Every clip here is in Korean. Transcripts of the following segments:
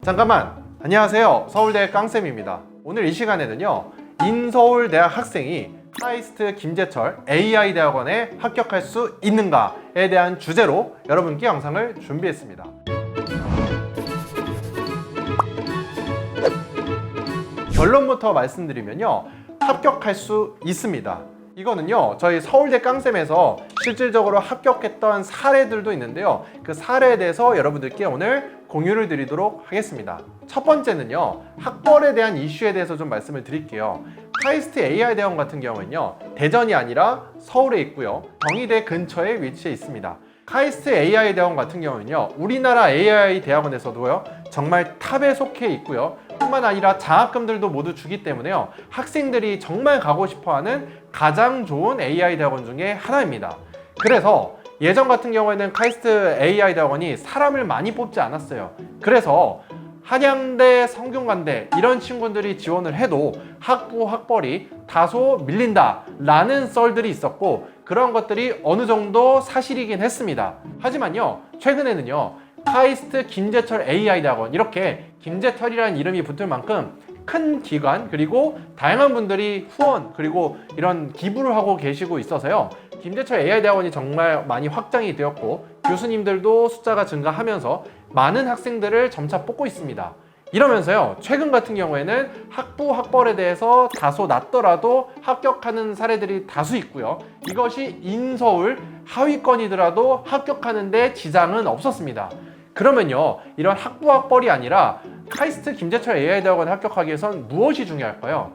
잠깐만! 안녕하세요. 서울대 깡쌤입니다. 오늘 이 시간에는요, 인서울대학 학생이 카이스트 김제철 AI대학원에 합격할 수 있는가에 대한 주제로 여러분께 영상을 준비했습니다. 결론부터 말씀드리면요, 합격할 수 있습니다. 이거는요, 저희 서울대 깡쌤에서 실질적으로 합격했던 사례들도 있는데요, 그 사례에 대해서 여러분들께 오늘 공유를 드리도록 하겠습니다. 첫 번째는요, 학벌에 대한 이슈에 대해서 좀 말씀을 드릴게요. 카이스트 AI대학원 같은 경우는요, 대전이 아니라 서울에 있고요, 경희대 근처에 위치해 있습니다. 카이스트 AI대학원 같은 경우는요, 우리나라 AI대학원에서도요, 정말 탑에 속해 있고요, 뿐만 아니라 장학금들도 모두 주기 때문에요, 학생들이 정말 가고 싶어하는 가장 좋은 AI대학원 중에 하나입니다. 그래서 예전 같은 경우에는 카이스트 AI대학원이 사람을 많이 뽑지 않았어요. 그래서 한양대, 성균관대 이런 친구들이 지원을 해도 학벌이 다소 밀린다 라는 썰들이 있었고, 그런 것들이 어느 정도 사실이긴 했습니다. 하지만요, 최근에는요, 카이스트 김제철 AI대학원, 이렇게 김제철이라는 이름이 붙을 만큼 큰 기관, 그리고 다양한 분들이 후원, 그리고 이런 기부를 하고 계시고 있어서요, 김제철 AI대학원이 정말 많이 확장이 되었고, 교수님들도 숫자가 증가하면서 많은 학생들을 점차 뽑고 있습니다. 이러면서요, 최근 같은 경우에는 학벌에 대해서 다소 낮더라도 합격하는 사례들이 다수 있고요, 이것이 인서울 하위권이더라도 합격하는 데 지장은 없었습니다. 그러면요, 이런 학벌이 아니라 카이스트 김제철 AI대학원에 합격하기 위해선 무엇이 중요할까요?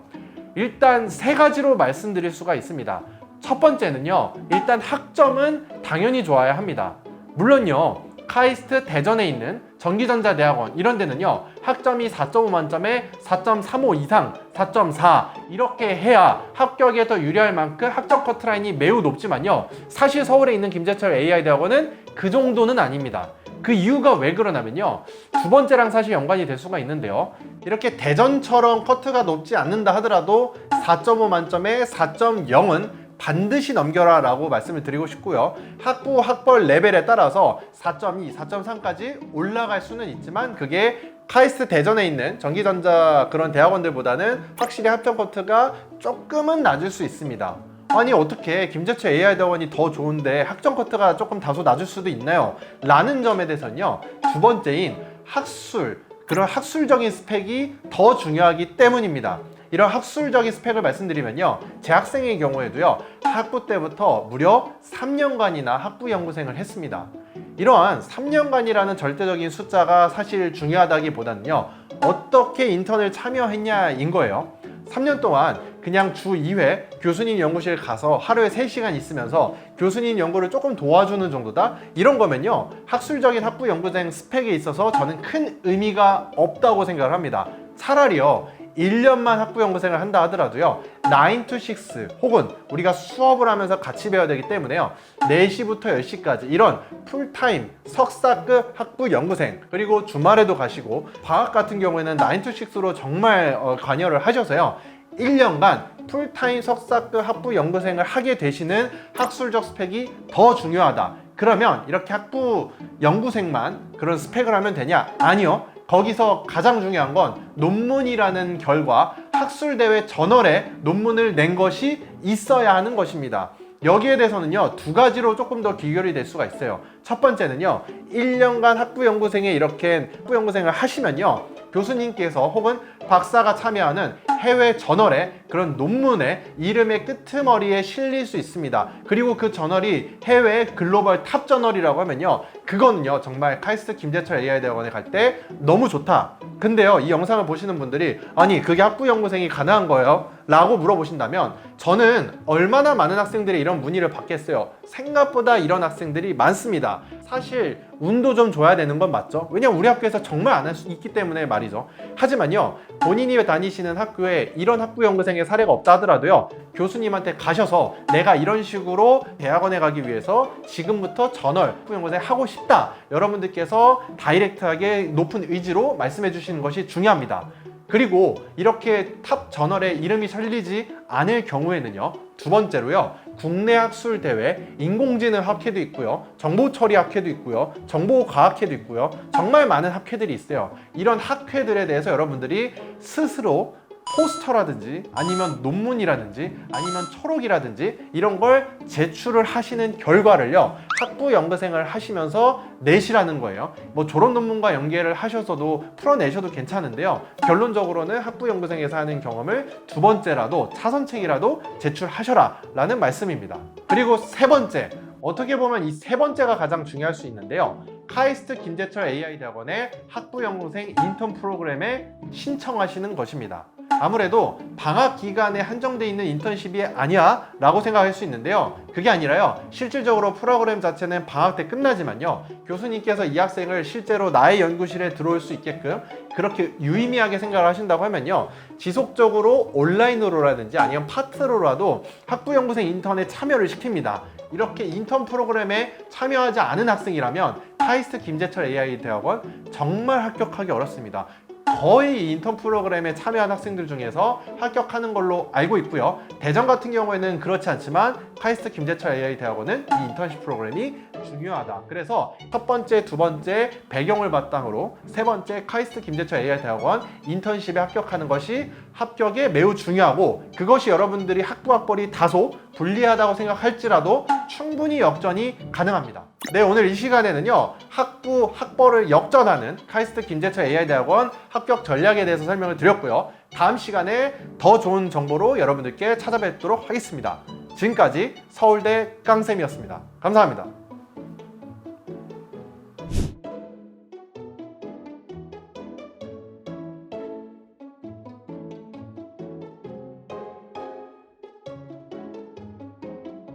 일단 세 가지로 말씀드릴 수가 있습니다. 첫 번째는요, 일단 학점은 당연히 좋아야 합니다. 물론요, 카이스트 대전에 있는 전기전자대학원 이런 데는요, 학점이 4.5 만점에 4.35 이상, 4.4 이렇게 해야 합격에 더 유리할 만큼 학점 커트라인이 매우 높지만요, 사실 서울에 있는 김제철 AI대학원은 그 정도는 아닙니다. 그 이유가 왜 그러냐면요, 두 번째랑 사실 연관이 될 수가 있는데요, 이렇게 대전처럼 커트가 높지 않는다 하더라도 4.5 만점에 4.0은 반드시 넘겨라 라고 말씀을 드리고 싶고요, 학벌 레벨에 따라서 4.2, 4.3까지 올라갈 수는 있지만 그게 카이스트 대전에 있는 전기전자 그런 대학원들보다는 확실히 합격 커트가 조금은 낮을 수 있습니다. 아니, 어떻게 김제철 AI대학원이 더 좋은데 학점 커트가 조금 다소 낮을 수도 있나요? 라는 점에 대해서는요, 두 번째인 그런 학술적인 스펙이 더 중요하기 때문입니다. 이런 학술적인 스펙을 말씀드리면요, 제 학생의 경우에도요, 학부 때부터 무려 3년간이나 학부 연구생을 했습니다. 이러한 3년간이라는 절대적인 숫자가 사실 중요하다기보다는요, 어떻게 인턴을 참여했냐인 거예요. 3년 동안 그냥 주 2회 교수님 연구실 가서 하루에 3시간 있으면서 교수님 연구를 조금 도와주는 정도다? 이런 거면요, 학술적인 학부 연구생 스펙에 있어서 저는 큰 의미가 없다고 생각을 합니다. 차라리요, 1년만 학부 연구생을 한다 하더라도요, 9 to 6 혹은 우리가 수업을 하면서 같이 배워야 되기 때문에요, 4시부터 10시까지 이런 풀타임 석사급 학부 연구생, 그리고 주말에도 가시고 방학 같은 경우에는 9 to 6로 정말 관여를 하셔서요, 1년간 풀타임 석사급 학부 연구생을 하게 되시는 학술적 스펙이 더 중요하다. 그러면 이렇게 학부 연구생만 그런 스펙을 하면 되냐? 아니요. 거기서 가장 중요한 건 논문이라는 결과, 학술대회 저널에 논문을 낸 것이 있어야 하는 것입니다. 여기에 대해서는요, 두 가지로 조금 더 귀결이 될 수가 있어요. 첫 번째는요, 1년간 학부연구생에 이렇게 학부연구생을 하시면요, 교수님께서 혹은 박사가 참여하는 해외 저널에 그런 논문에 이름의 끄트머리에 실릴 수 있습니다. 그리고 그 저널이 해외 글로벌 탑 저널이라고 하면요, 그거는요, 정말 카이스트 김제철 AI대학원에 갈 때 너무 좋다. 근데요, 이 영상을 보시는 분들이 아니, 그게 학부연구생이 가능한 거예요? 라고 물어보신다면, 저는 얼마나 많은 학생들이 이런 문의를 받겠어요. 생각보다 이런 학생들이 많습니다. 사실 운도 좀 줘야 되는 건 맞죠? 왜냐면 우리 학교에서 정말 안 할 수 있기 때문에 말이죠. 하지만요, 본인이 다니시는 학교에 이런 학부연구생의 사례가 없다 하더라도요, 교수님한테 가셔서 내가 이런 식으로 대학원에 가기 위해서 지금부터 저널 학부연구생 하고 싶다, 여러분들께서 다이렉트하게 높은 의지로 말씀해 주시는 것이 중요합니다. 그리고 이렇게 탑 저널에 이름이 실리지 않을 경우에는요, 두 번째로요, 국내학술대회, 인공지능 학회도 있고요, 정보처리 학회도 있고요, 정보과학회도 있고요. 정말 많은 학회들이 있어요. 이런 학회들에 대해서 여러분들이 스스로 포스터라든지 아니면 논문이라든지 아니면 초록이라든지 이런 걸 제출을 하시는 결과를요, 학부 연구생을 하시면서 내시라는 거예요. 뭐 졸업 논문과 연계를 하셔서도 풀어내셔도 괜찮은데요, 결론적으로는 학부 연구생에서 하는 경험을 두 번째라도 차선책이라도 제출하셔라 라는 말씀입니다. 그리고 세 번째, 어떻게 보면 이 세 번째가 가장 중요할 수 있는데요, 카이스트 김재철 AI대학원의 학부연구생 인턴 프로그램에 신청하시는 것입니다. 아무래도 방학 기간에 한정되어 있는 인턴십이 아니야 라고 생각할 수 있는데요, 그게 아니라요, 실질적으로 프로그램 자체는 방학 때 끝나지만요, 교수님께서 이 학생을 실제로 나의 연구실에 들어올 수 있게끔 그렇게 유의미하게 생각을 하신다고 하면요, 지속적으로 온라인으로라든지 아니면 파트로라도 학부연구생 인턴에 참여를 시킵니다. 이렇게 인턴 프로그램에 참여하지 않은 학생이라면 카이스트 김재철 AI 대학원 정말 합격하기 어렵습니다. 거의 인턴 프로그램에 참여한 학생들 중에서 합격하는 걸로 알고 있고요. 대전 같은 경우에는 그렇지 않지만 카이스트 김재철 AI 대학원은 이 인턴십 프로그램이 중요하다. 그래서 첫 번째, 두 번째 배경을 바탕으로 세 번째 카이스트 김재철 AI 대학원 인턴십에 합격하는 것이 합격에 매우 중요하고, 그것이 여러분들이 학부 학벌이 다소 불리하다고 생각할지라도 충분히 역전이 가능합니다. 네, 오늘 이 시간에는요, 학부 학벌을 역전하는 카이스트 김재철 AI 대학원 합격 전략에 대해서 설명을 드렸고요. 다음 시간에 더 좋은 정보로 여러분들께 찾아뵙도록 하겠습니다. 지금까지 서울대 깡쌤이었습니다. 감사합니다.